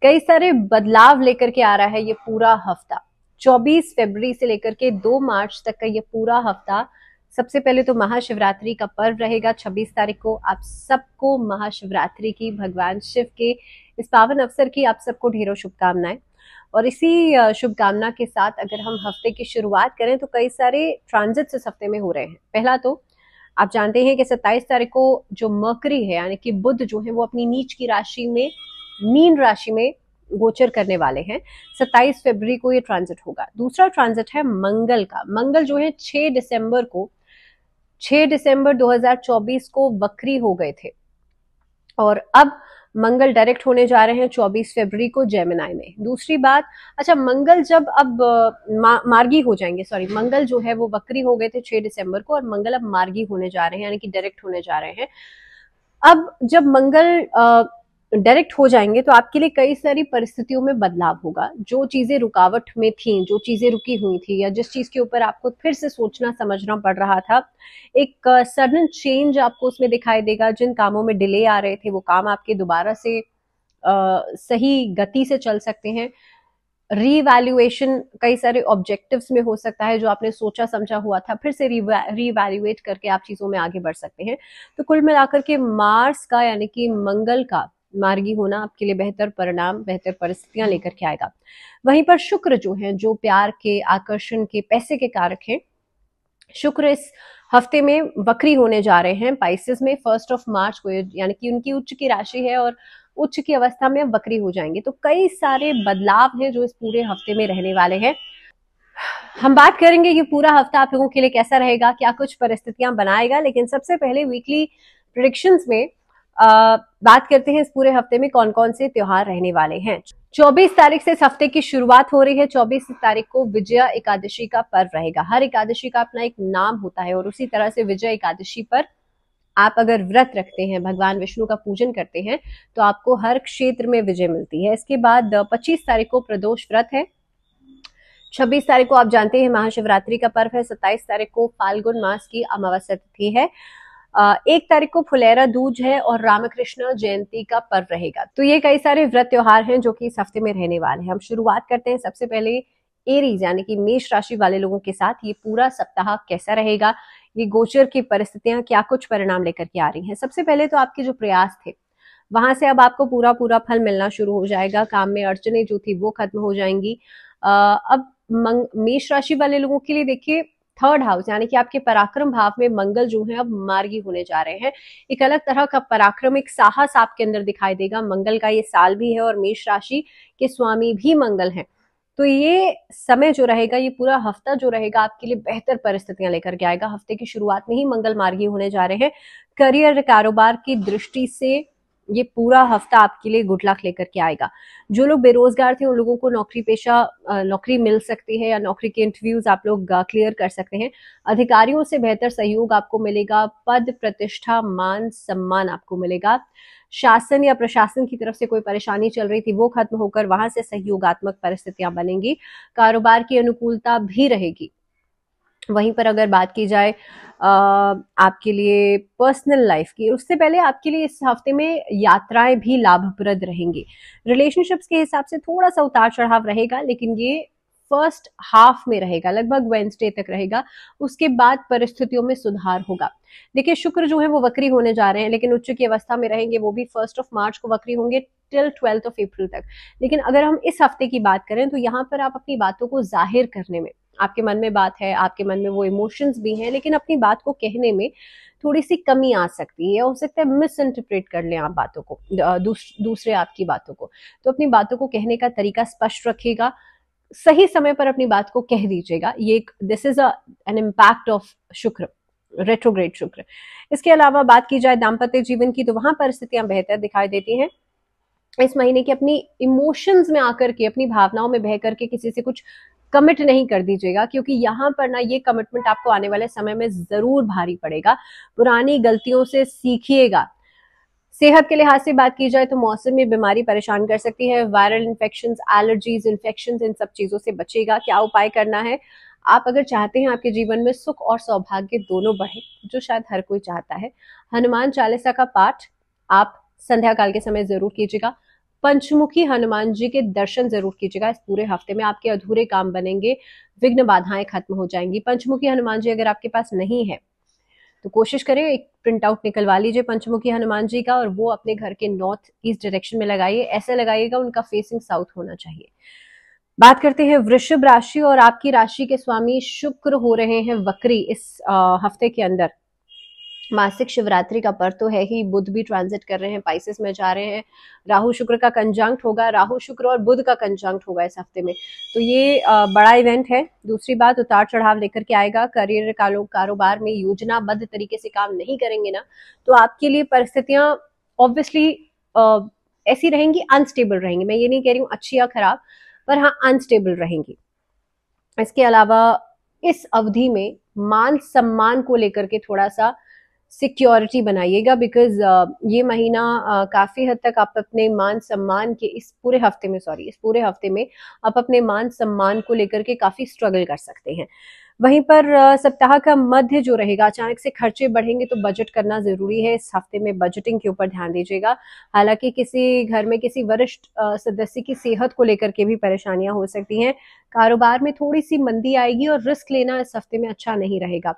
कई सारे बदलाव लेकर के आ रहा है ये पूरा हफ्ता। 24 फरवरी से लेकर के 2 मार्च तक का ये पूरा हफ्ता। सबसे पहले तो महाशिवरात्रि का पर्व रहेगा 26 तारीख को। आप सबको महाशिवरात्रि की, भगवान शिव के इस पावन अवसर की आप सबको ढेरों शुभकामनाएं। और इसी शुभकामना के साथ अगर हम हफ्ते की शुरुआत करें तो कई सारे ट्रांजिट्स इस हफ्ते में हो रहे हैं। पहला तो आप जानते हैं कि 27 तारीख को जो मरकरी है यानी कि बुध जो है वो अपनी नीच की राशि में, मीन राशि में गोचर करने वाले हैं। 27 फरवरी को ये ट्रांजिट होगा। दूसरा ट्रांजिट है मंगल का। मंगल जो है 6 दिसंबर 2024 को वक्री हो गए थे और अब मंगल डायरेक्ट होने जा रहे हैं 24 फरवरी को जेमिनी में। दूसरी बात, अच्छा मंगल जब अब मार्गी हो जाएंगे, सॉरी मंगल जो है वो वक्री हो गए थे 6 दिसंबर को और मंगल अब मार्गी होने जा रहे हैं यानी कि डायरेक्ट होने जा रहे हैं। अब जब मंगल डायरेक्ट हो जाएंगे तो आपके लिए कई सारी परिस्थितियों में बदलाव होगा। जो चीजें रुकावट में थी, जो चीजें रुकी हुई थी या जिस चीज के ऊपर आपको फिर से सोचना समझना पड़ रहा था, एक सडन चेंज आपको उसमें दिखाई देगा। जिन कामों में डिले आ रहे थे वो काम आपके दोबारा से सही गति से चल सकते हैं। रीवैल्यूएशन कई सारे ऑब्जेक्टिव्स में हो सकता है। जो आपने सोचा समझा हुआ था फिर से रीवैल्यूएट करके आप चीजों में आगे बढ़ सकते हैं। तो कुल मिलाकर के मार्स का यानी कि मंगल का मार्गी होना आपके लिए बेहतर परिणाम, बेहतर परिस्थितियां लेकर के आएगा। वहीं पर शुक्र जो है, जो प्यार के, आकर्षण के, पैसे के कारक हैं, शुक्र इस हफ्ते में वक्री होने जा रहे हैं पाइसेस में 1 मार्च को, यानी कि उनकी उच्च की राशि है और उच्च की अवस्था में वक्री हो जाएंगे। तो कई सारे बदलाव हैं जो इस पूरे हफ्ते में रहने वाले हैं। हम बात करेंगे कि पूरा हफ्ता आप लोगों के लिए कैसा रहेगा, क्या कुछ परिस्थितियां बनाएगा। लेकिन सबसे पहले वीकली प्रेडिक्शंस में बात करते हैं इस पूरे हफ्ते में कौन कौन से त्योहार रहने वाले हैं। 24 तारीख से इस हफ्ते की शुरुआत हो रही है। 24 तारीख को विजया एकादशी का पर्व रहेगा। हर एकादशी का अपना एक नाम होता है और उसी तरह से विजय एकादशी पर आप अगर व्रत रखते हैं, भगवान विष्णु का पूजन करते हैं तो आपको हर क्षेत्र में विजय मिलती है। इसके बाद 25 तारीख को प्रदोष व्रत है। 26 तारीख को आप जानते हैं महाशिवरात्रि का पर्व है। 27 तारीख को फाल्गुन मास की अमावस्या तिथि है। 1 तारीख को फुलेरा दूज है और रामकृष्ण जयंती का पर्व रहेगा। तो ये कई सारे व्रत त्योहार हैं जो कि इस हफ्ते में रहने वाले हैं। हम शुरुआत करते हैं सबसे पहले एरीज यानी कि मेष राशि वाले लोगों के साथ। ये पूरा सप्ताह कैसा रहेगा, ये गोचर की परिस्थितियां क्या कुछ परिणाम लेकर के आ रही हैं। सबसे पहले तो आपके जो प्रयास थे वहां से अब आपको पूरा फल मिलना शुरू हो जाएगा। काम में अड़चने जो थी वो खत्म हो जाएंगी। अब मेष राशि वाले लोगों के लिए देखिए 3rd हाउस यानी कि आपके पराक्रम भाव में मंगल जो है अब मार्गी होने जा रहे हैं। एक अलग तरह का पराक्रम, एक साहस आपके अंदर दिखाई देगा। मंगल का ये साल भी है और मेष राशि के स्वामी भी मंगल हैं। तो ये समय जो रहेगा, ये पूरा हफ्ता जो रहेगा आपके लिए बेहतर परिस्थितियां लेकर के आएगा। हफ्ते की शुरुआत में ही मंगल मार्गी होने जा रहे हैं। करियर, कारोबार की दृष्टि से ये पूरा हफ्ता आपके लिए गुड लक लेकर के आएगा। जो लोग बेरोजगार थे उन लोगों को नौकरी मिल सकती है या नौकरी के इंटरव्यूज आप लोग क्लियर कर सकते हैं। अधिकारियों से बेहतर सहयोग आपको मिलेगा। पद, प्रतिष्ठा, मान सम्मान आपको मिलेगा। शासन या प्रशासन की तरफ से कोई परेशानी चल रही थी वो खत्म होकर वहां से सहयोगात्मक परिस्थितियां बनेंगी। कारोबार की अनुकूलता भी रहेगी। वहीं पर अगर बात की जाए आपके लिए पर्सनल लाइफ की, उससे पहले आपके लिए इस हफ्ते में यात्राएं भी लाभप्रद रहेंगी। रिलेशनशिप्स के हिसाब से थोड़ा सा उतार चढ़ाव रहेगा, लेकिन ये फर्स्ट हाफ में रहेगा, लगभग वेडनेसडे तक रहेगा। उसके बाद परिस्थितियों में सुधार होगा। देखिए शुक्र जो है वो वक्री होने जा रहे हैं, लेकिन उच्च की अवस्था में रहेंगे। वो भी 1 मार्च को वक्री होंगे टिल 12 अप्रैल तक। लेकिन अगर हम इस हफ्ते की बात करें तो यहाँ पर आप अपनी बातों को जाहिर करने में, आपके मन में बात है, आपके मन में वो इमोशंस भी हैं, लेकिन अपनी बात को कहने में थोड़ी सी कमी आ सकती है। हो सकता है मिस इंटरप्रेट कर लें आप बातों को, दूसरे आपकी बातों को। तो अपनी बातों को कहने का तरीका स्पष्ट रखिएगा। सही समय पर अपनी बात को कह दीजिएगा। ये this is an impact of शुक्र, रेट्रोग्रेड शुक्र। इसके अलावा बात की जाए दाम्पत्य जीवन की तो वहां परिस्थितियां बेहतर दिखाई देती हैं। इस महीने की अपनी इमोशंस में आकर के, अपनी भावनाओं में बह करके किसी से कुछ कमिट नहीं कर दीजिएगा, क्योंकि यहाँ पर ना ये कमिटमेंट आपको आने वाले समय में जरूर भारी पड़ेगा। पुरानी गलतियों से सीखिएगा। सेहत के लिहाज से बात की जाए तो मौसम में बीमारी परेशान कर सकती है। वायरल इन्फेक्शंस, एलर्जीज, इन्फेक्शंस, इन सब चीजों से बचेगा। क्या उपाय करना है? आप अगर चाहते हैं आपके जीवन में सुख और सौभाग्य दोनों बढ़े, जो शायद हर कोई चाहता है, हनुमान चालीसा का पाठ आप संध्या काल के समय जरूर कीजिएगा। पंचमुखी हनुमान जी के दर्शन जरूर कीजिएगा। इस पूरे हफ्ते में आपके अधूरे काम बनेंगे, विघ्न बाधाएं खत्म हो जाएंगी। पंचमुखी हनुमान जी अगर आपके पास नहीं है तो कोशिश करें, एक प्रिंट आउट निकलवा लीजिए पंचमुखी हनुमान जी का और वो अपने घर के नॉर्थ ईस्ट डायरेक्शन में लगाइए। ऐसे लगाइएगा उनका फेसिंग साउथ होना चाहिए। बात करते हैं वृषभ राशि, और आपकी राशि के स्वामी शुक्र हो रहे हैं वक्री इस हफ्ते के अंदर। मासिक शिवरात्रि का पर्व तो है ही, बुध भी ट्रांजिट कर रहे हैं, पाइसेस में जा रहे हैं, राहु शुक्र का कंजंक्ट होगा, राहु शुक्र और बुध का कंजंक्ट होगा इस हफ्ते में, तो ये बड़ा इवेंट है। दूसरी बात, उतार चढ़ाव लेकर के आएगा। करियर कारोबार में योजनाबद्ध तरीके से काम नहीं करेंगे ना, तो आपके लिए परिस्थितियां ऑब्वियसली ऐसी रहेंगी, अनस्टेबल रहेंगी। मैं ये नहीं कह रही हूँ अच्छी या खराब, पर हाँ अनस्टेबल रहेंगी। इसके अलावा इस अवधि में मान सम्मान को लेकर के थोड़ा सा सिक्योरिटी बनाइएगा, बिकॉज ये महीना काफी हद तक आप अपने मान सम्मान के इस पूरे हफ्ते में आप अपने मान सम्मान को लेकर के काफी स्ट्रगल कर सकते हैं। वहीं पर सप्ताह का मध्य जो रहेगा, अचानक से खर्चे बढ़ेंगे तो बजट करना जरूरी है। इस हफ्ते में बजटिंग के ऊपर ध्यान दीजिएगा। हालांकि किसी घर में किसी वरिष्ठ सदस्य की सेहत को लेकर के भी परेशानियां हो सकती हैं। कारोबार में थोड़ी सी मंदी आएगी और रिस्क लेना इस हफ्ते में अच्छा नहीं रहेगा,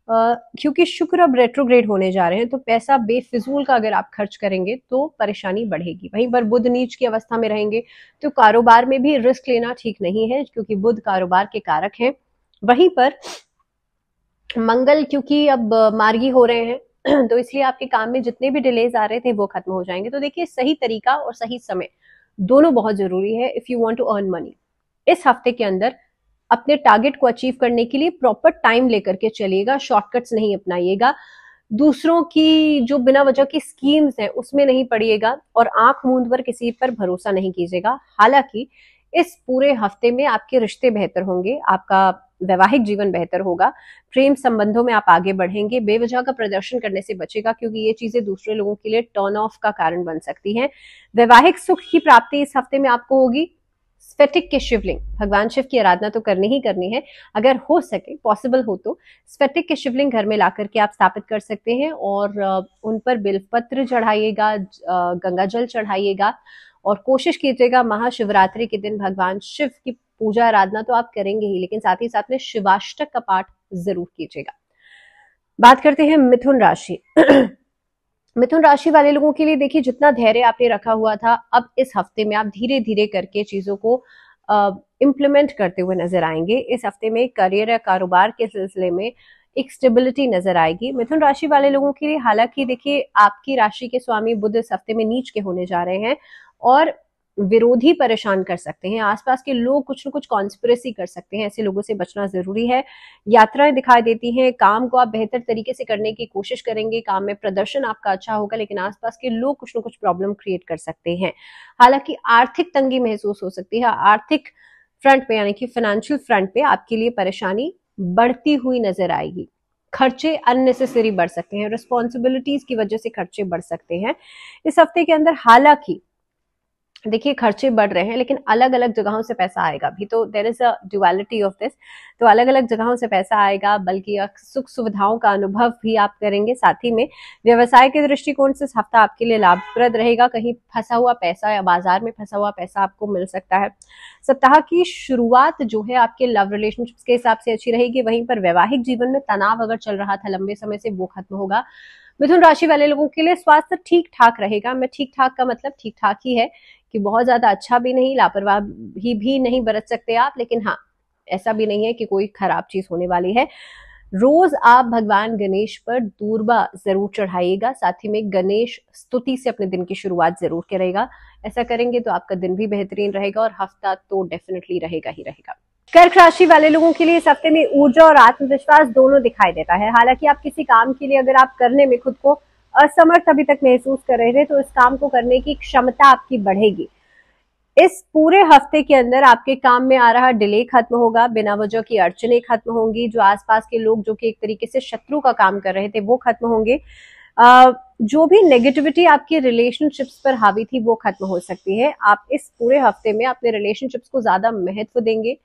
क्योंकि शुक्र अब रेट्रोग्रेड होने जा रहे हैं, तो पैसा बेफिजूल का अगर आप खर्च करेंगे तो परेशानी बढ़ेगी। वहीं पर बुध नीच की अवस्था में रहेंगे तो कारोबार में भी रिस्क लेना ठीक नहीं है, क्योंकि बुध कारोबार के कारक हैं। वहीं पर मंगल क्योंकि अब मार्गी हो रहे हैं तो इसलिए आपके काम में जितने भी डिलेज आ रहे थे वो खत्म हो जाएंगे। तो देखिए, सही तरीका और सही समय दोनों बहुत जरूरी है if you want to earn money. इस हफ्ते के अंदर अपने टारगेट को अचीव करने के लिए प्रॉपर टाइम लेकर के चलिएगा, शॉर्टकट्स नहीं अपनाइएगा, दूसरों की जो बिना वजह की स्कीम्स हैं उसमें नहीं पड़िएगा, और आंख मूंद कर किसी पर भरोसा नहीं कीजिएगा। हालांकि इस पूरे हफ्ते में आपके रिश्ते बेहतर होंगे, आपका वैवाहिक जीवन बेहतर होगा, प्रेम संबंधों में आप आगे बढ़ेंगे। बेवजह का प्रदर्शन करने से बचेगा, क्योंकि ये चीजें दूसरे लोगों के लिए टर्न ऑफ का कारण बन सकती हैं। वैवाहिक सुख की प्राप्ति इस हफ्ते में आपको होगी। स्फटिक के शिवलिंग, भगवान शिव की आराधना तो करनी ही करनी है, अगर हो सके पॉसिबल हो तो स्फटिक के शिवलिंग घर में ला करके आप स्थापित कर सकते हैं, और उन पर बिल्वपत्र चढ़ाइएगा, गंगा जल चढ़ाइएगा, और कोशिश कीजिएगा महाशिवरात्रि के दिन भगवान शिव की पूजा आराधना तो आप करेंगे ही, लेकिन साथ ही साथ में शिवाष्टक का पाठ जरूर कीजिएगा। बात करते हैं मिथुन राशि। मिथुन राशि वाले लोगों के लिए देखिए, जितना धैर्य आपने रखा हुआ था, अब इस हफ्ते में आप धीरे धीरे करके चीजों को इम्प्लीमेंट करते हुए नजर आएंगे। इस हफ्ते में करियर या कारोबार के सिलसिले में एक स्टेबिलिटी नजर आएगी मिथुन राशि वाले लोगों के लिए। हालांकि देखिए, आपकी राशि के स्वामी बुध इस हफ्ते में नीच के होने जा रहे हैं और विरोधी परेशान कर सकते हैं। आसपास के लोग कुछ न कुछ कॉन्स्पिरेसी कर सकते हैं, ऐसे लोगों से बचना जरूरी है। यात्राएं दिखाई देती हैं, काम को आप बेहतर तरीके से करने की कोशिश करेंगे, काम में प्रदर्शन आपका अच्छा होगा, लेकिन आसपास के लोग कुछ न कुछ प्रॉब्लम क्रिएट कर सकते हैं। हालांकि आर्थिक तंगी महसूस हो सकती है, आर्थिक फ्रंट पे यानी कि फाइनेंशियल फ्रंट पे आपके लिए परेशानी बढ़ती हुई नजर आएगी। खर्चे अननेसेसरी बढ़ सकते हैं, रिस्पॉन्सिबिलिटीज की वजह से खर्चे बढ़ सकते हैं इस हफ्ते के अंदर। हालांकि देखिए, खर्चे बढ़ रहे हैं, लेकिन अलग अलग जगहों से पैसा आएगा भी, तो there is a duality of this. तो अलग अलग जगहों से पैसा आएगा, बल्कि सुख सुविधाओं का अनुभव भी आप करेंगे। साथ ही में व्यवसाय के दृष्टिकोण से इस हफ्ता आपके लिए लाभप्रद रहेगा। कहीं फंसा हुआ पैसा या बाजार में फंसा हुआ पैसा आपको मिल सकता है। सप्ताह की शुरुआत जो है आपके लव रिलेशनशिप्स के हिसाब से अच्छी रहेगी। वहीं पर वैवाहिक जीवन में तनाव अगर चल रहा था लंबे समय से, वो खत्म होगा। मिथुन राशि वाले लोगों के लिए स्वास्थ्य ठीक ठाक रहेगा। मैं ठीक ठाक का मतलब ठीक ठाक ही है कि बहुत ज्यादा अच्छा भी नहीं, लापरवाही भी नहीं बरत सकते आप, लेकिन हाँ, ऐसा भी नहीं है कि कोई खराब चीज होने वाली है। रोज आप भगवान गणेश पर दूर्वा जरूर चढ़ाइएगा। साथ ही में गणेश स्तुति से अपने दिन की शुरुआत जरूर करेगा। ऐसा करेंगे तो आपका दिन भी बेहतरीन रहेगा और हफ्ता तो डेफिनेटली रहेगा ही रहेगा। कर्क राशि वाले लोगों के लिए इस हफ्ते में ऊर्जा और आत्मविश्वास दोनों दिखाई देता है। हालांकि आप किसी काम के लिए अगर आप करने में खुद को असमर्थ अभी तक महसूस कर रहे थे, तो इस काम को करने की क्षमता आपकी बढ़ेगी। इस पूरे हफ्ते के अंदर आपके काम में आ रहा डिले खत्म होगा, बिना वजह की अड़चने खत्म होंगी, जो आसपास के लोग जो कि एक तरीके से शत्रु का काम कर रहे थे वो खत्म होंगे। जो भी नेगेटिविटी आपकी रिलेशनशिप्स पर हावी थी वो खत्म हो सकती है। आप इस पूरे हफ्ते में अपने रिलेशनशिप्स को ज्यादा महत्व देंगे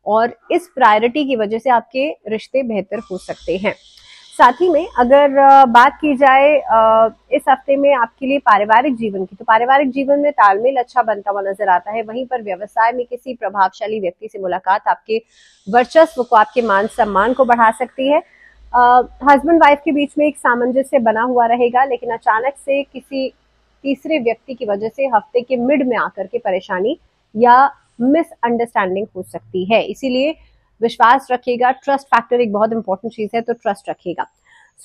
और इस प्रायोरिटी की वजह से आपके रिश्ते बेहतर हो सकते हैं। साथ ही में अगर बात की जाए इस हफ्ते में आपके लिए पारिवारिक जीवन की, तो पारिवारिक जीवन में तालमेल अच्छा बनता हुआ नजर आता है। वहीं पर व्यवसाय में किसी प्रभावशाली व्यक्ति से मुलाकात आपके वर्चस्व को, आपके मान सम्मान को बढ़ा सकती है। हस्बैंड वाइफ के बीच में एक सामंजस्य बना हुआ रहेगा, लेकिन अचानक से किसी तीसरे व्यक्ति की वजह से हफ्ते के मिड में आकर के परेशानी या मिसअंडरस्टैंडिंग हो सकती है। इसीलिए विश्वास रखिएगा। ट्रस्ट फैक्टर एक बहुत इंपॉर्टेंट चीज है, तो ट्रस्ट रखिएगा।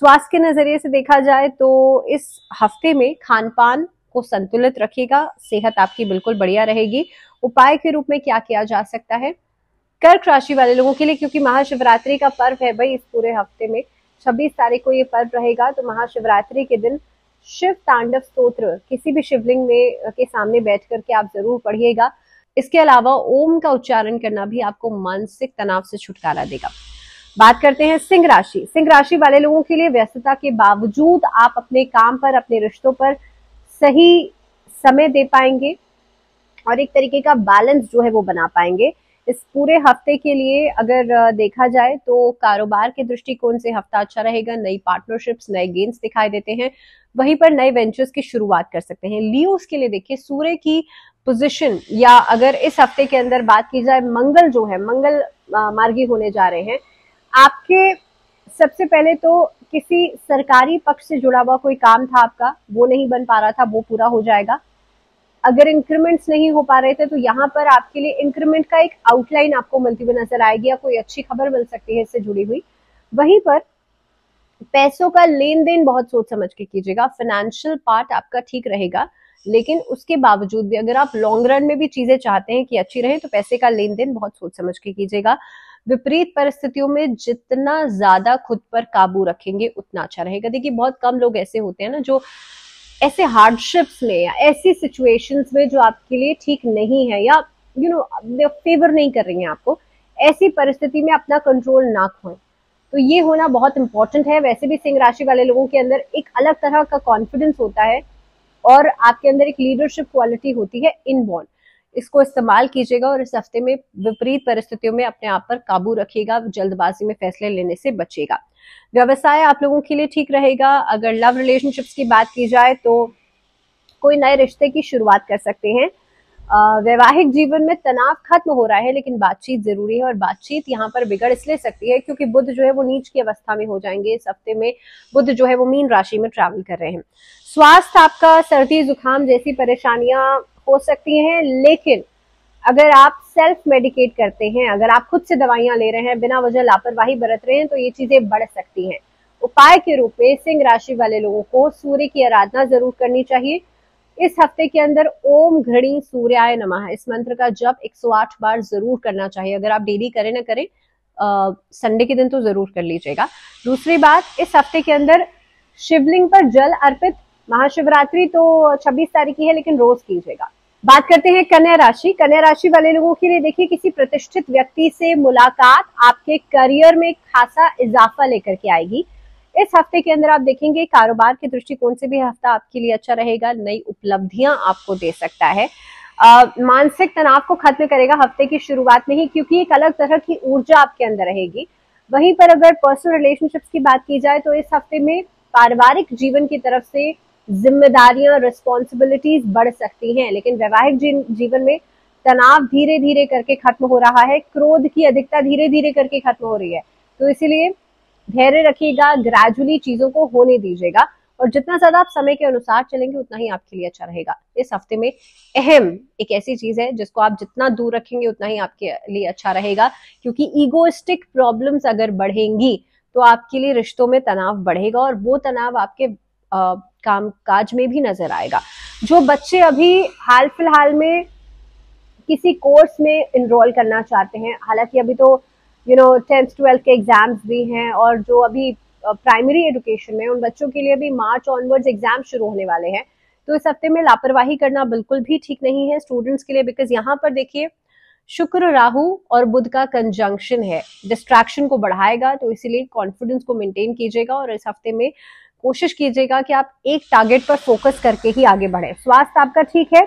स्वास्थ्य के नजरिए से देखा जाए तो इस हफ्ते में खान पान को संतुलित रखिएगा, सेहत आपकी बिल्कुल बढ़िया रहेगी। उपाय के रूप में क्या किया जा सकता है कर्क राशि वाले लोगों के लिए, क्योंकि महाशिवरात्रि का पर्व है भाई, इस पूरे हफ्ते में 26 तारीख को ये पर्व रहेगा, तो महाशिवरात्रि के दिन शिव तांडव स्तोत्र किसी भी शिवलिंग में के सामने बैठ करके आप जरूर पढ़िएगा। इसके अलावा ओम का उच्चारण करना भी आपको मानसिक तनाव से छुटकारा देगा। बात करते हैं सिंह राशि। सिंह राशि वाले लोगों के लिए व्यस्तता के बावजूद आप अपने काम पर, अपने रिश्तों पर सही समय दे पाएंगे और एक तरीके का बैलेंस जो है वो बना पाएंगे। इस पूरे हफ्ते के लिए अगर देखा जाए तो कारोबार के दृष्टिकोण से हफ्ता अच्छा रहेगा। नई पार्टनरशिप्स, नए गेन्स दिखाई देते हैं। वहीं पर नए वेंचर्स की शुरुआत कर सकते हैं। लियोस के लिए देखिए सूर्य की पोजीशन, या अगर इस हफ्ते के अंदर बात की जाए मंगल जो है, मंगल मार्गी होने जा रहे हैं आपके। सबसे पहले तो किसी सरकारी पक्ष से जुड़ा हुआ कोई काम था आपका, वो नहीं बन पा रहा था, वो पूरा हो जाएगा। अगर इंक्रीमेंट्स नहीं हो पा रहे थे तो यहाँ पर आपके लिए इंक्रीमेंट का एक आउटलाइन आपको मिलती हुई नजर आएगी, या कोई अच्छी खबर मिल सकती है इससे जुड़ी हुई। वहीं पर पैसों का लेन देन बहुत सोच समझ के कीजिएगा। फाइनेंशियल पार्ट आपका ठीक रहेगा, लेकिन उसके बावजूद भी अगर आप लॉन्ग रन में भी चीजें चाहते हैं कि अच्छी रहे, तो पैसे का लेन देन बहुत सोच समझ के कीजिएगा। विपरीत परिस्थितियों में जितना ज्यादा खुद पर काबू रखेंगे उतना अच्छा रहेगा। देखिए बहुत कम लोग ऐसे होते हैं ना जो ऐसे हार्डशिप्स में या ऐसी सिचुएशंस में जो आपके लिए ठीक नहीं है, या फेवर नहीं कर रही हैं आपको, ऐसी परिस्थिति में अपना कंट्रोल ना खोएं। तो ये होना बहुत इंपॉर्टेंट है। वैसे भी सिंह राशि वाले लोगों के अंदर एक अलग तरह का कॉन्फिडेंस होता है और आपके अंदर एक लीडरशिप क्वालिटी होती है इनबॉर्न। इसको इस्तेमाल कीजिएगा और इस हफ्ते में विपरीत परिस्थितियों में अपने आप पर काबू रखिएगा, जल्दबाजी में फैसले लेने से बचिएगा। व्यवसाय आप लोगों के लिए ठीक रहेगा। अगर लव रिलेशनशिप्स की बात की जाए तो कोई नए रिश्ते की शुरुआत कर सकते हैं। वैवाहिक जीवन में तनाव खत्म हो रहा है, लेकिन बातचीत जरूरी है, और बातचीत यहाँ पर बिगड़ इसलिए सकती है क्योंकि बुध जो है वो नीच की अवस्था में हो जाएंगे। इस हफ्ते में बुध जो है वो मीन राशि में ट्रैवल कर रहे हैं। स्वास्थ्य आपका सर्दी जुकाम जैसी परेशानियां हो सकती हैं, लेकिन अगर आप सेल्फ मेडिकेट करते हैं, अगर आप खुद से दवाइयां ले रहे हैं, बिना वजह लापरवाही बरत रहे हैं, तो ये चीजें बढ़ सकती हैं। उपाय के रूप में सिंह राशि वाले लोगों को सूर्य की आराधना जरूर करनी चाहिए। इस हफ्ते के अंदर ओम घड़ी सूर्याय नमः इस मंत्र का जप 108 बार जरूर करना चाहिए। अगर आप डेली करें ना करें, संडे के दिन तो जरूर कर लीजिएगा। दूसरी बात, इस हफ्ते के अंदर शिवलिंग पर जल अर्पित, महाशिवरात्रि तो 26 तारीख की है, लेकिन रोज कीजिएगा। बात करते हैं कन्या राशि। कन्या राशि वाले लोगों के लिए देखिए किसी प्रतिष्ठित व्यक्ति से मुलाकात आपके करियर में खासा इजाफा लेकर के आएगी। इस हफ्ते के अंदर आप देखेंगे कारोबार के दृष्टिकोण से भी हफ्ता आपके लिए अच्छा रहेगा। नई उपलब्धियां आपको दे सकता है। मानसिक तनाव को खत्म करेगा हफ्ते की शुरुआत में ही, क्योंकि एक अलग तरह की ऊर्जा आपके अंदर रहेगी। वहीं पर अगर पर्सनल रिलेशनशिप्स की बात की जाए तो इस हफ्ते में पारिवारिक जीवन की तरफ से जिम्मेदारियां, रिस्पॉन्सिबिलिटीज बढ़ सकती हैं, लेकिन वैवाहिक जीवन में तनाव धीरे धीरे करके खत्म हो रहा है। क्रोध की अधिकता धीरे धीरे करके खत्म हो रही है, तो इसीलिए धैर्य रखिएगा, ग्रेजुअली चीजों को होने दीजिएगा, और जितना ज्यादा आप समय के अनुसार चलेंगे उतना ही आपके लिए अच्छा रहेगा। इस हफ्ते में अहम एक ऐसी चीज है जिसको आप जितना दूर रखेंगे उतना ही आपके लिए अच्छा रहेगा, क्योंकि ईगोइस्टिक प्रॉब्लम्स अगर बढ़ेंगी तो आपके लिए रिश्तों में तनाव बढ़ेगा, और वो तनाव आपके काम काज में भी नजर आएगा। जो बच्चे अभी हाल फिलहाल में किसी कोर्स में इनरोल करना चाहते हैं, हालांकि अभी तो 10th 12th के एग्जाम्स भी हैं, और जो अभी प्राइमरी एजुकेशन में उन बच्चों के लिए भी मार्च ऑनवर्ड्स एग्जाम शुरू होने वाले हैं, तो इस हफ्ते में लापरवाही करना बिल्कुल भी ठीक नहीं है स्टूडेंट्स के लिए। बिकॉज यहाँ पर देखिए शुक्र, राहु और बुध का कंजंक्शन है, डिस्ट्रैक्शन को बढ़ाएगा, तो इसीलिए कॉन्फिडेंस को मेंटेन कीजिएगा और इस हफ्ते में कोशिश कीजिएगा कि आप एक टारगेट पर फोकस करके ही आगे बढ़े। स्वास्थ्य आपका ठीक है,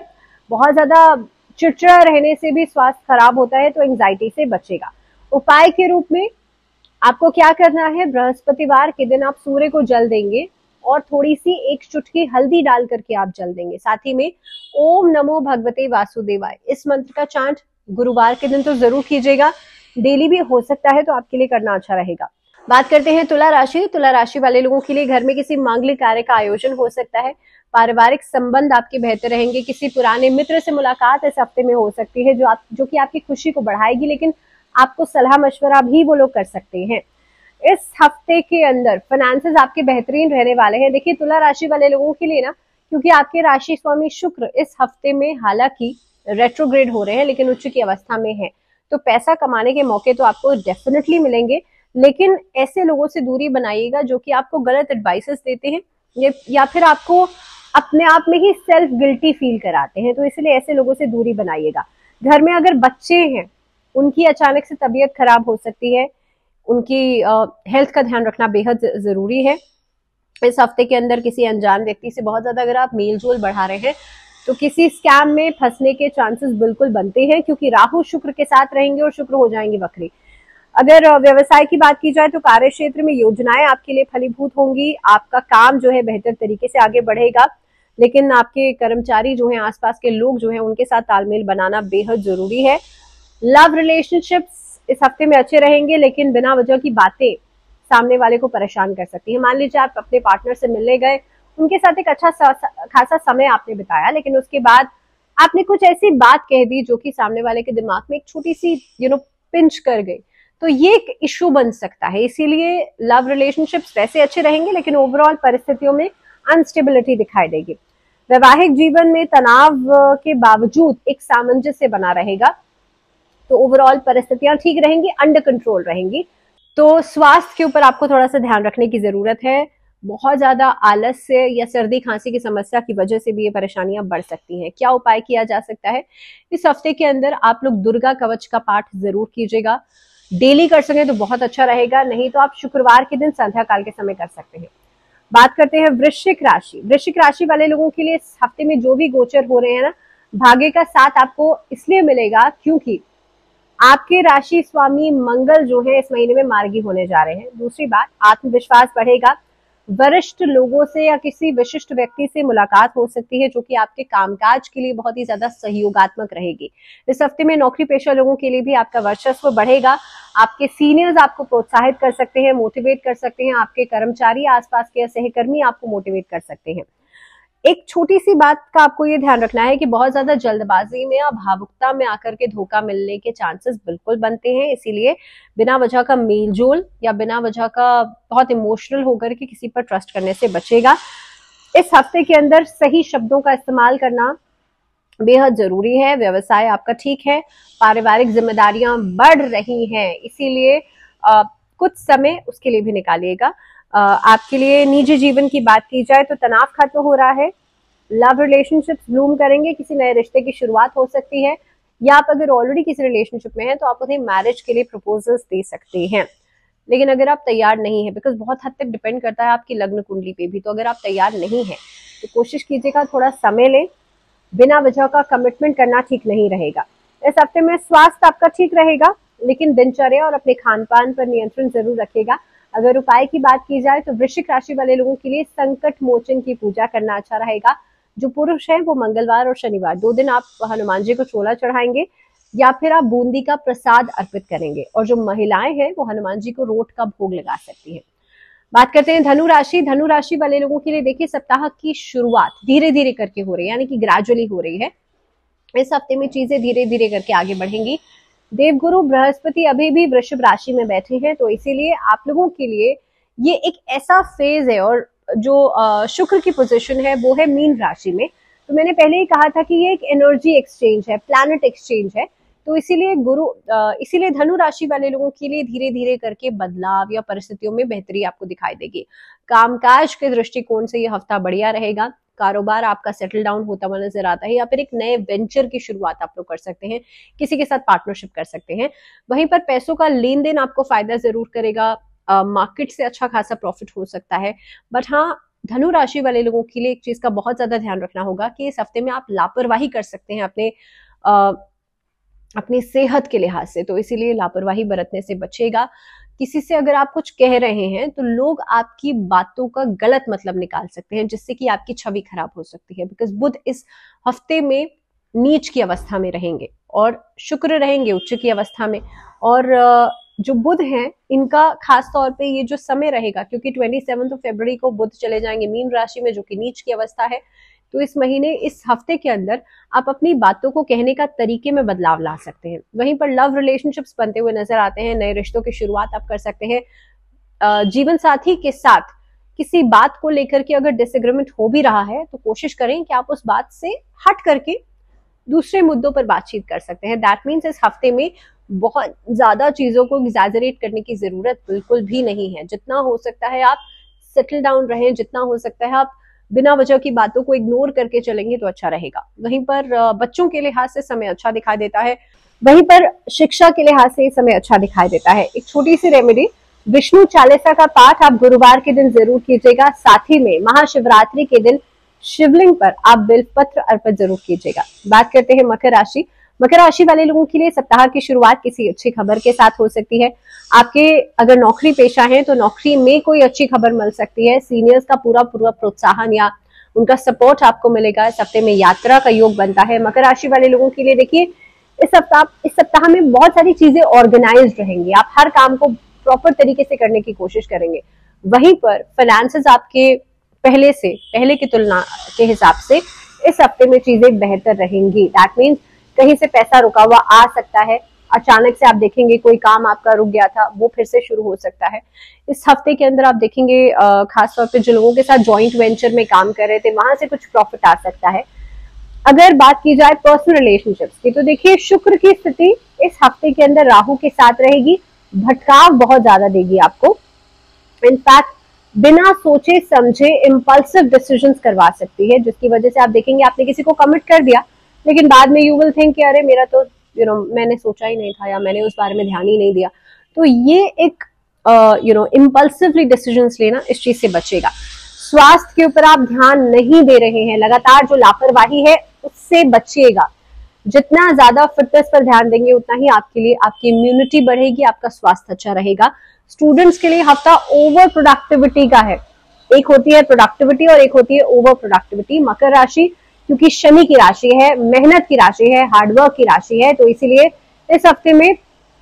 बहुत ज्यादा चिड़चिड़ा रहने से भी स्वास्थ्य खराब होता है, तो एंजाइटी से बचेगा। उपाय के रूप में आपको क्या करना है, बृहस्पतिवार के दिन आप सूर्य को जल देंगे और थोड़ी सी एक चुटकी हल्दी डाल करके आप जल देंगे। साथ ही में ओम नमो भगवते वासुदेवाय इस मंत्र का चांट गुरुवार के दिन तो जरूर कीजिएगा, डेली भी हो सकता है तो आपके लिए करना अच्छा रहेगा। बात करते हैं तुला राशि। तुला राशि वाले लोगों के लिए घर में किसी मांगलिक कार्य का आयोजन हो सकता है। पारिवारिक संबंध आपके बेहतर रहेंगे। किसी पुराने मित्र से मुलाकात इस हफ्ते में हो सकती है जो कि आपकी खुशी को बढ़ाएगी, लेकिन आपको सलाह मशवरा भी वो लोग कर सकते हैं। इस हफ्ते के अंदर फाइनेंसेस आपके बेहतरीन रहने वाले हैं। देखिए तुला राशि वाले लोगों के लिए ना, क्योंकि आपके राशि स्वामी शुक्र इस हफ्ते में हालांकि रेट्रोग्रेड हो रहे हैं लेकिन उच्च की अवस्था में है, तो पैसा कमाने के मौके तो आपको डेफिनेटली मिलेंगे, लेकिन ऐसे लोगों से दूरी बनाइएगा जो कि आपको गलत एडवाइसेस देते हैं या फिर आपको अपने आप में ही सेल्फ गिल्टी फील कराते हैं, तो इसलिए ऐसे लोगों से दूरी बनाइएगा। घर में अगर बच्चे हैं, उनकी अचानक से तबीयत खराब हो सकती है, उनकी हेल्थ का ध्यान रखना बेहद जरूरी है। इस हफ्ते के अंदर किसी अनजान व्यक्ति से बहुत ज्यादा अगर आप मेल जोल बढ़ा रहे हैं तो किसी स्कैम में फंसने के चांसेस बिल्कुल बनते हैं, क्योंकि राहु शुक्र के साथ रहेंगे और शुक्र हो जाएंगे वक्री। अगर व्यवसाय की बात की जाए तो कार्य क्षेत्र में योजनाएं आपके लिए फलीभूत होंगी। आपका काम जो है बेहतर तरीके से आगे बढ़ेगा, लेकिन आपके कर्मचारी जो हैं, आसपास के लोग जो हैं, उनके साथ तालमेल बनाना बेहद जरूरी है। लव रिलेशनशिप्स इस हफ्ते में अच्छे रहेंगे, लेकिन बिना वजह की बातें सामने वाले को परेशान कर सकती है। मान लीजिए आप अपने पार्टनर से मिलने गए, उनके साथ एक अच्छा खासा समय आपने बिताया, लेकिन उसके बाद आपने कुछ ऐसी बात कह दी जो कि सामने वाले के दिमाग में एक छोटी सी पिंच कर गई, तो ये एक इश्यू बन सकता है। इसीलिए लव रिलेशनशिप्स वैसे अच्छे रहेंगे, लेकिन ओवरऑल परिस्थितियों में अनस्टेबिलिटी दिखाई देगी। वैवाहिक जीवन में तनाव के बावजूद एक सामंजस्य बना रहेगा, तो ओवरऑल परिस्थितियां ठीक रहेंगी, अंडर कंट्रोल रहेंगी। तो स्वास्थ्य के ऊपर आपको थोड़ा सा ध्यान रखने की जरूरत है। बहुत ज्यादा आलस्य या सर्दी खांसी की समस्या की वजह से भी ये परेशानियां बढ़ सकती हैं। क्या उपाय किया जा सकता है? इस हफ्ते के अंदर आप लोग दुर्गा कवच का पाठ जरूर कीजिएगा। डेली कर सकें तो बहुत अच्छा रहेगा, नहीं तो आप शुक्रवार के दिन संध्या काल के समय कर सकते हैं। बात करते हैं वृश्चिक राशि। वृश्चिक राशि वाले लोगों के लिए इस हफ्ते में जो भी गोचर हो रहे हैं ना, भाग्य का साथ आपको इसलिए मिलेगा क्योंकि आपके राशि स्वामी मंगल जो है इस महीने में मार्गी होने जा रहे हैं। दूसरी बात, आत्मविश्वास बढ़ेगा। वरिष्ठ लोगों से या किसी विशिष्ट व्यक्ति से मुलाकात हो सकती है जो कि आपके कामकाज के लिए बहुत ही ज्यादा सहयोगात्मक रहेगी। इस हफ्ते में नौकरी पेशा लोगों के लिए भी आपका वर्चस्व बढ़ेगा। आपके सीनियर्स आपको प्रोत्साहित कर सकते हैं, मोटिवेट कर सकते हैं। आपके कर्मचारी, आसपास के सहकर्मी आपको मोटिवेट कर सकते हैं। एक छोटी सी बात का आपको ये ध्यान रखना है कि बहुत ज्यादा जल्दबाजी में या भावुकता में आकर के धोखा मिलने के चांसेस बिल्कुल बनते हैं, इसीलिए बिना वजह का मेलजोल या बिना वजह का बहुत इमोशनल होकर के किसी पर ट्रस्ट करने से बचेगा। इस हफ्ते के अंदर सही शब्दों का इस्तेमाल करना बेहद जरूरी है। व्यवसाय आपका ठीक है, पारिवारिक जिम्मेदारियां बढ़ रही हैं, इसीलिए कुछ समय उसके लिए भी निकालिएगा। आपके लिए निजी जीवन की बात की जाए तो तनाव खत्म हो रहा है। लव रिलेशनशिप्स ब्लूम करेंगे, किसी नए रिश्ते की शुरुआत हो सकती है, या आप अगर ऑलरेडी किसी रिलेशनशिप में हैं तो आप उन्हें मैरिज के लिए प्रपोजल्स दे सकते हैं। लेकिन अगर आप तैयार नहीं है, बिकॉज बहुत हद तक डिपेंड करता है आपकी लग्न कुंडली पे भी, तो अगर आप तैयार नहीं है तो कोशिश कीजिएगा थोड़ा समय लें। बिना वजह का कमिटमेंट करना ठीक नहीं रहेगा। इस हफ्ते में स्वास्थ्य आपका ठीक रहेगा, लेकिन दिनचर्या और अपने खान पान पर नियंत्रण जरूर रखिएगा। अगर उपाय की बात की जाए तो वृश्चिक राशि वाले लोगों के लिए संकट मोचन की पूजा करना अच्छा रहेगा। जो पुरुष है वो मंगलवार और शनिवार 2 दिन आप हनुमान जी को चोला चढ़ाएंगे या फिर आप बूंदी का प्रसाद अर्पित करेंगे, और जो महिलाएं हैं वो हनुमान जी को रोट का भोग लगा सकती हैं। बात करते हैं धनु राशि। धनु राशि वाले लोगों के लिए देखिए सप्ताह की शुरुआत धीरे धीरे करके हो रही है, यानी कि ग्रेजुअली हो रही है। इस हफ्ते में चीजें धीरे धीरे करके आगे बढ़ेंगी। देवगुरु बृहस्पति अभी भी वृषभ राशि में बैठे हैं, तो इसीलिए आप लोगों के लिए ये एक ऐसा फेज है, और जो शुक्र की पोजीशन है वो है मीन राशि में। तो मैंने पहले ही कहा था कि ये एक एनर्जी एक्सचेंज है, प्लैनेट एक्सचेंज है, तो इसीलिए धनु राशि वाले लोगों के लिए धीरे धीरे करके बदलाव या परिस्थितियों में बेहतरी आपको दिखाई देगी। कामकाज के दृष्टिकोण से यह हफ्ता बढ़िया रहेगा। कारोबार आपका सेटल डाउन होता हुआ नजर आता है, या फिर एक नए वेंचर की शुरुआत आप लोग कर सकते हैं, किसी के साथ पार्टनरशिप कर सकते हैं। वहीं पर पैसों का लेन देन आपको फायदा जरूर करेगा। मार्केट से अच्छा खासा प्रॉफिट हो सकता है। बट हाँ, धनु राशि वाले लोगों के लिए एक चीज का बहुत ज्यादा ध्यान रखना होगा कि इस हफ्ते में आप लापरवाही कर सकते हैं अपनी सेहत के लिहाज से, तो इसीलिए लापरवाही बरतने से बचेगा। किसी से अगर आप कुछ कह रहे हैं तो लोग आपकी बातों का गलत मतलब निकाल सकते हैं, जिससे कि आपकी छवि खराब हो सकती है। बिकॉज बुध इस हफ्ते में नीच की अवस्था में रहेंगे और शुक्र रहेंगे उच्च की अवस्था में। और जो बुध हैं इनका खास तौर पे ये जो समय रहेगा, क्योंकि 27 फरवरी को बुध चले जाएंगे मीन राशि में, जो कि नीच की अवस्था है। तो इस महीने, इस हफ्ते के अंदर आप अपनी बातों को कहने का तरीके में बदलाव ला सकते हैं। वहीं पर लव रिलेशनशिप्स बनते हुए नजर आते हैं, नए रिश्तों की शुरुआत आप कर सकते हैं। जीवन साथी के साथ किसी बात को लेकर के अगर डिसएग्रीमेंट हो भी रहा है तो कोशिश करें कि आप उस बात से हट करके दूसरे मुद्दों पर बातचीत कर सकते हैं। दैट मीन्स इस हफ्ते में बहुत ज्यादा चीजों को एग्जैजरेट करने की जरूरत बिल्कुल भी नहीं है। जितना हो सकता है आप सेटल डाउन रहें, जितना हो सकता है आप बिना वजह की बातों को इग्नोर करके चलेंगे तो अच्छा रहेगा। वहीं पर बच्चों के लिहाज से समय अच्छा दिखाई देता है। वहीं पर शिक्षा के लिहाज से समय अच्छा दिखाई देता है। एक छोटी सी रेमेडी, विष्णु चालीसा का पाठ आप गुरुवार के दिन जरूर कीजिएगा। साथ ही में महाशिवरात्रि के दिन शिवलिंग पर आप बेलपत्र अर्पित जरूर कीजिएगा। बात करते हैं मकर राशि। मकर राशि वाले लोगों के लिए सप्ताह की शुरुआत किसी अच्छी खबर के साथ हो सकती है। आपके अगर नौकरी पेशा है तो नौकरी में कोई अच्छी खबर मिल सकती है। सीनियर्स का पूरा प्रोत्साहन या उनका सपोर्ट आपको मिलेगा। इस हफ्ते में यात्रा का योग बनता है। मकर राशि वाले लोगों के लिए देखिए, इस सप्ताह में बहुत सारी चीजें ऑर्गेनाइज्ड रहेंगी। आप हर काम को प्रॉपर तरीके से करने की कोशिश करेंगे। वहीं पर फाइनेंसेस आपके पहले की तुलना के हिसाब से इस हफ्ते में चीजें बेहतर रहेंगी। दैट मीन्स कहीं से पैसा रुका हुआ आ सकता है। अचानक से आप देखेंगे कोई काम आपका रुक गया था, वो फिर से शुरू हो सकता है। इस हफ्ते के अंदर आप देखेंगे खासतौर पे जो लोगों के साथ जॉइंट वेंचर में काम कर रहे थे, वहां से कुछ प्रॉफिट आ सकता है। अगर बात की जाए पर्सनल रिलेशनशिप्स की, तो देखिए शुक्र की स्थिति इस हफ्ते के अंदर राहु के साथ रहेगी। भटकाव बहुत ज्यादा देगी आपको। इनफैक्ट बिना सोचे समझे इम्पल्सिव डिसीजंस करवा सकती है, जिसकी वजह से आप देखेंगे आपने किसी को कमिट कर दिया, लेकिन बाद में यू विल थिंक कि अरे मेरा तो मैंने सोचा ही नहीं था, या मैंने उस बारे में ध्यान ही नहीं दिया। तो ये एक इम्पल्सिवली डिसीजंस लेना, इस चीज से बचेगा। स्वास्थ्य के ऊपर आप ध्यान नहीं दे रहे हैं, लगातार जो लापरवाही है उससे बचिएगा। जितना ज्यादा फिटनेस पर ध्यान देंगे उतना ही आपके लिए आपकी इम्यूनिटी बढ़ेगी, आपका स्वास्थ्य अच्छा रहेगा। स्टूडेंट्स के लिए हफ्ता ओवर प्रोडक्टिविटी का है। एक होती है प्रोडक्टिविटी और एक होती है ओवर प्रोडक्टिविटी। मकर राशि क्योंकि शनि की राशि है, मेहनत की राशि है, हार्डवर्क की राशि है, तो इसीलिए इस हफ्ते में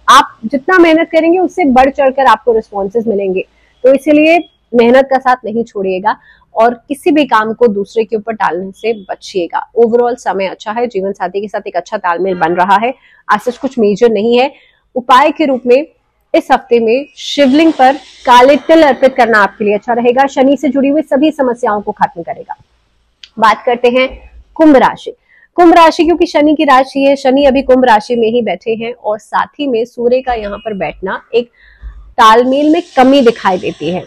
आप जितना मेहनत करेंगे उससे बढ़ चढ़कर आपको रिस्पॉन्सेज मिलेंगे। तो इसीलिए मेहनत का साथ नहीं छोड़िएगा और किसी भी काम को दूसरे के ऊपर टालने से बचिएगा। ओवरऑल समय अच्छा है, जीवन साथी के साथ एक अच्छा तालमेल बन रहा है। आज सच कुछ मेजर नहीं है। उपाय के रूप में इस हफ्ते में शिवलिंग पर काले तिल अर्पित करना आपके लिए अच्छा रहेगा। शनि से जुड़ी हुई सभी समस्याओं को खत्म करेगा। बात करते हैं कुंभ राशि। कुंभ राशि क्योंकि शनि की राशि है, शनि अभी कुंभ राशि में ही बैठे हैं और साथ ही में सूर्य का यहाँ पर बैठना एक तालमेल में कमी दिखाई देती है,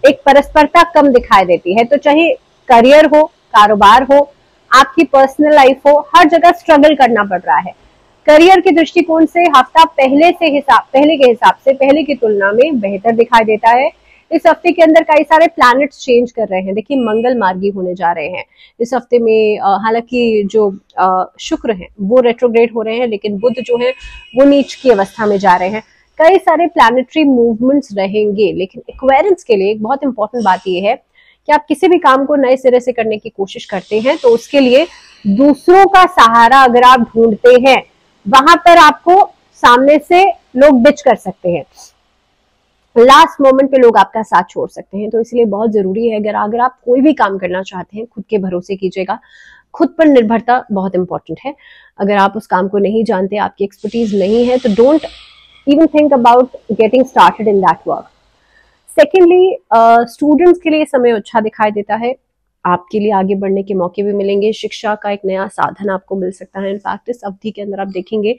एक परस्परता कम दिखाई देती है। तो चाहे करियर हो, कारोबार हो, आपकी पर्सनल लाइफ हो, हर जगह स्ट्रगल करना पड़ रहा है। करियर के दृष्टिकोण से हफ्ता पहले के हिसाब से पहले की तुलना में बेहतर दिखाई देता है। इस हफ्ते के अंदर कई सारे प्लैनेट्स चेंज कर रहे हैं। देखिए मंगल मार्गी होने जा रहे हैं इस हफ्ते में। हालांकि जो शुक्र हैं वो रेट्रोग्रेड हो रहे हैं, लेकिन बुध जो है वो नीच की अवस्था में जा रहे हैं। कई सारे प्लैनेटरी मूवमेंट्स रहेंगे, लेकिन एक्वेरियंस के लिए एक बहुत इंपॉर्टेंट बात यह है कि आप किसी भी काम को नए सिरे से करने की कोशिश करते हैं तो उसके लिए दूसरों का सहारा अगर आप ढूंढते हैं, वहां पर आपको सामने से लोग डिच कर सकते हैं, लास्ट मोमेंट पे लोग आपका साथ छोड़ सकते हैं। तो इसलिए बहुत जरूरी है अगर आप कोई भी काम करना चाहते हैं, खुद के भरोसे कीजिएगा। खुद पर निर्भरता बहुत इंपॉर्टेंट है। अगर आप उस काम को नहीं जानते, आपकी एक्सपर्टीज नहीं है, तो don't even think about getting started in that work. Secondly, students के लिए समय अच्छा दिखाई देता है। आपके लिए आगे बढ़ने के मौके भी मिलेंगे। शिक्षा का एक नया साधन आपको मिल सकता है। इनफैक्ट इस अवधि के अंदर आप देखेंगे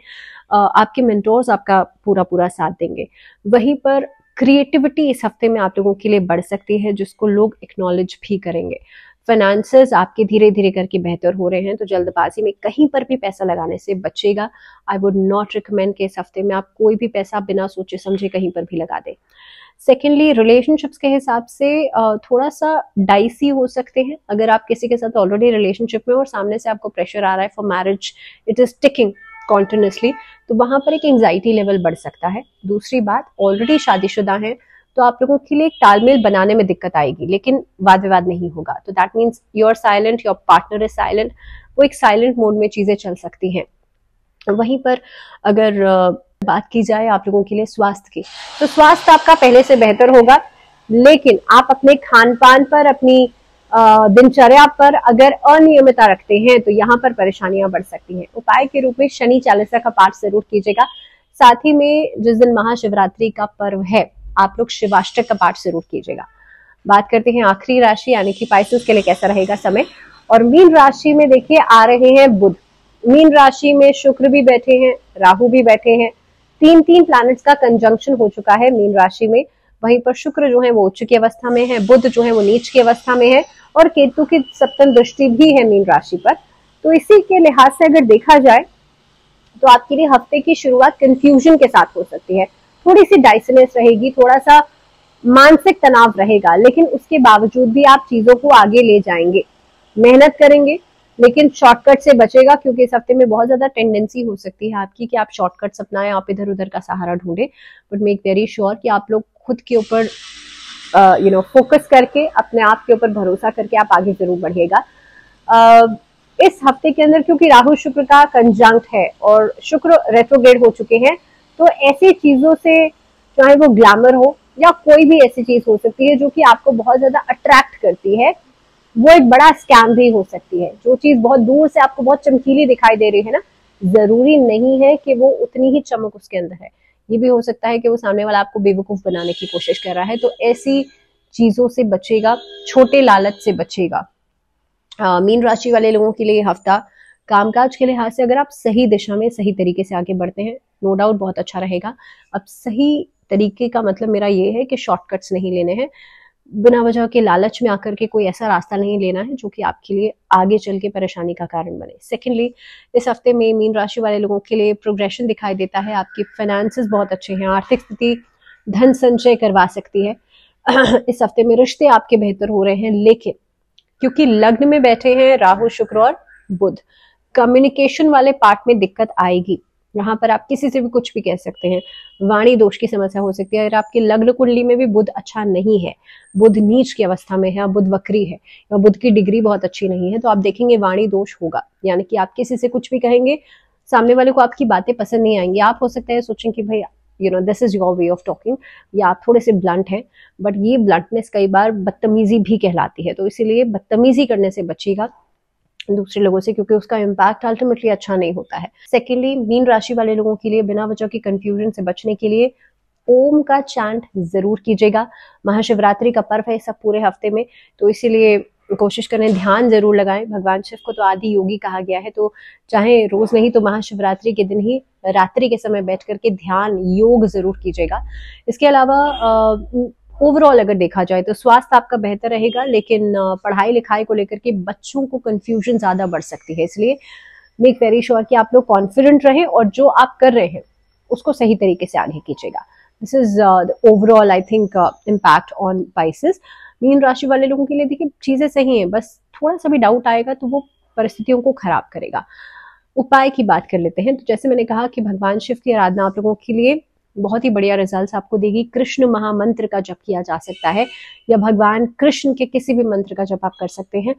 आपके मेंटोर्स आपका पूरा साथ देंगे। वहीं पर क्रिएटिविटी इस हफ्ते में आप लोगों के लिए बढ़ सकती है, जिसको लोग एक्नॉलेज भी करेंगे। फाइनेंसेस आपके धीरे धीरे करके बेहतर हो रहे हैं, तो जल्दबाजी में कहीं पर भी पैसा लगाने से बचेगा। आई वुड नॉट रिकमेंड कि इस हफ्ते में आप कोई भी पैसा बिना सोचे समझे कहीं पर भी लगा दें। सेकेंडली, रिलेशनशिप्स के हिसाब से थोड़ा सा डाइसी हो सकते हैं। अगर आप किसी के साथ ऑलरेडी रिलेशनशिप में और सामने से आपको प्रेशर आ रहा है for marriage, it is ticking, continuously, तो वहां पर एक एंजाइटी लेवल बढ़ सकता है। दूसरी बात, ऑलरेडी शादीशुदा है तो आप लोगों के लिए एक तालमेल बनाने में दिक्कत आएगी, लेकिन वाद विवाद नहीं होगा। तो that means you are silent, your partner is silent, वो एक साइलेंट मोड में चीजें चल सकती हैं। वहीं पर अगर बात की जाए आप लोगों के लिए स्वास्थ्य की, तो स्वास्थ्य आपका पहले से बेहतर होगा, लेकिन आप अपने खान पान पर, अपनी दिनचर्या पर अगर अनियमितता रखते हैं तो यहाँ पर परेशानियां बढ़ सकती हैं। उपाय के रूप में शनि चालीसा का पाठ जरूर कीजिएगा। साथ ही में जिस दिन महाशिवरात्रि का पर्व है, आप लोग शिवाष्टक का पाठ जरूर कीजिएगा। बात करते हैं आखिरी राशि यानी कि पाइसेस के लिए कैसा रहेगा समय। और मीन राशि में देखिए आ रहे हैं बुध। मीन राशि में शुक्र भी बैठे हैं, राहु भी बैठे हैं, तीन प्लैनेट्स का कंजंक्शन हो चुका है मीन राशि में। वहीं पर शुक्र जो है वो उच्च की अवस्था में है, बुध जो है वो नीच की अवस्था में है, और केतु की सप्तम दृष्टि भी है मीन राशि पर। तो इसी के लिहाज से अगर देखा जाए तो आपके लिए हफ्ते की शुरुआत कंफ्यूजन के साथ हो सकती है, थोड़ी सी डाइसनेस रहेगी, थोड़ा सा मानसिक तनाव रहेगा, लेकिन उसके बावजूद भी आप चीजों को आगे ले जाएंगे, मेहनत करेंगे, लेकिन शॉर्टकट से बचेगा, क्योंकि इस हफ्ते में बहुत ज्यादा टेंडेंसी हो सकती है आपकी कि आप शॉर्टकट्स अपनाएं, आप इधर उधर का सहारा ढूंढे। बट मेक वेरी श्योर कि आप लोग खुद के ऊपर फोकस करके, अपने आप के ऊपर भरोसा करके आप आगे जरूर बढ़िएगा। इस हफ्ते के अंदर क्योंकि राहु शुक्र का कंजंक्ट है और शुक्र रेट्रोग्रेड हो चुके हैं, तो ऐसी चीजों से, चाहे वो ग्लैमर हो या कोई भी ऐसी चीज हो सकती है जो कि आपको बहुत ज्यादा अट्रैक्ट करती है, वो एक बड़ा स्कैम भी हो सकती है। जो चीज बहुत दूर से आपको बहुत चमकीली दिखाई दे रही है ना, जरूरी नहीं है कि वो उतनी ही चमक उसके अंदर है। ये भी हो सकता है कि वो सामने वाला आपको बेवकूफ बनाने की कोशिश कर रहा है। तो ऐसी चीजों से बचेगा, छोटे लालच से बचेगा। मीन राशि वाले लोगों के लिए हफ्ता कामकाज के लिहाज से अगर आप सही दिशा में सही तरीके से आगे बढ़ते हैं, नो डाउट बहुत अच्छा रहेगा। अब सही तरीके का मतलब मेरा ये है कि शॉर्टकट्स नहीं लेने हैं, बिना वजह के लालच में आकर के कोई ऐसा रास्ता नहीं लेना है जो कि आपके लिए आगे चल के परेशानी का कारण बने। सेकेंडली, इस हफ्ते में मीन राशि वाले लोगों के लिए प्रोग्रेशन दिखाई देता है, आपकी फाइनेंसेस बहुत अच्छे हैं, आर्थिक स्थिति धन संचय करवा सकती है। इस हफ्ते में रिश्ते आपके बेहतर हो रहे हैं, लेकिन क्योंकि लग्न में बैठे हैं राहु शुक्र और बुध, कम्युनिकेशन वाले पार्ट में दिक्कत आएगी। यहाँ पर आप किसी से भी कुछ भी कह सकते हैं, वाणी दोष की समस्या हो सकती है। अगर आपकी लग्न कुंडली में भी बुध अच्छा नहीं है, बुध नीच की अवस्था में है, बुध वक्री है, या बुध की डिग्री बहुत अच्छी नहीं है, तो आप देखेंगे वाणी दोष होगा। यानी कि आप किसी से कुछ भी कहेंगे, सामने वाले को आपकी बातें पसंद नहीं आएंगी। आप हो सकते हैं सोचें कि भाई this is your way of talking, या आप थोड़े से ब्लंट हैं, बट ये ब्लंटनेस कई बार बदतमीजी भी कहलाती है। तो इसीलिए बदतमीजी करने से बचिएगा दूसरे लोगों से, क्योंकि उसका इम्पैक्ट अल्टीमेटली अच्छा नहीं होता है। सेकेंडली, मीन राशि वाले लोगों के लिए बिना वजह की कंफ्यूजन से बचने के लिए ओम का चैंट जरूर कीजिएगा। महाशिवरात्रि का पर्व है सब पूरे हफ्ते में, तो इसीलिए कोशिश करें ध्यान जरूर लगाएं। भगवान शिव को तो आदि योगी कहा गया है, तो चाहे रोज नहीं तो महाशिवरात्रि के दिन ही रात्रि के समय बैठ करके ध्यान योग जरूर कीजिएगा। इसके अलावा ओवरऑल अगर देखा जाए तो स्वास्थ्य आपका बेहतर रहेगा, लेकिन पढ़ाई लिखाई को लेकर के बच्चों को कंफ्यूजन ज्यादा बढ़ सकती है। इसलिए मेक वेरी श्योर कि आप लोग कॉन्फिडेंट रहें और जो आप कर रहे हैं उसको सही तरीके से आगे कीजिएगा। This is the overall I think impact on Pisces. Mean राशि वाले लोगों के लिए देखिए चीजें सही हैं, बस थोड़ा सा भी डाउट आएगा तो वो परिस्थितियों को खराब करेगा। उपाय की बात कर लेते हैं, तो जैसे मैंने कहा कि भगवान शिव की आराधना आप लोगों के लिए बहुत ही बढ़िया रिजल्ट्स आपको देगी। कृष्ण महामंत्र का जप किया जा सकता है, या भगवान कृष्ण के किसी भी मंत्र का जप आप कर सकते हैं।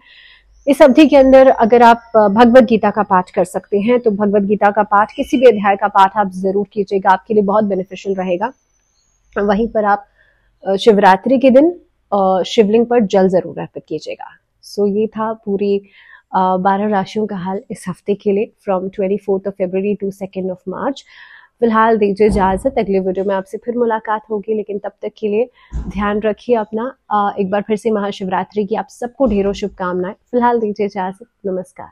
इस अवधि के अंदर अगर आप भगवत गीता का पाठ कर सकते हैं तो भगवत गीता का पाठ, किसी भी अध्याय का पाठ आप जरूर कीजिएगा, आपके लिए बहुत बेनिफिशियल रहेगा। वहीं पर आप शिवरात्रि के दिन शिवलिंग पर जल जरूर अर्पित कीजिएगा। सो ये था पूरी 12 राशियों का हाल इस हफ्ते के लिए, फ्रॉम 24 फरवरी टू 2 मार्च। फिलहाल दीजिए इजाजत, अगले वीडियो में आपसे फिर मुलाकात होगी, लेकिन तब तक के लिए ध्यान रखिए अपना। एक बार फिर से महाशिवरात्रि की आप सबको ढेरों शुभकामनाएं। फिलहाल दीजिए इजाजत, नमस्कार।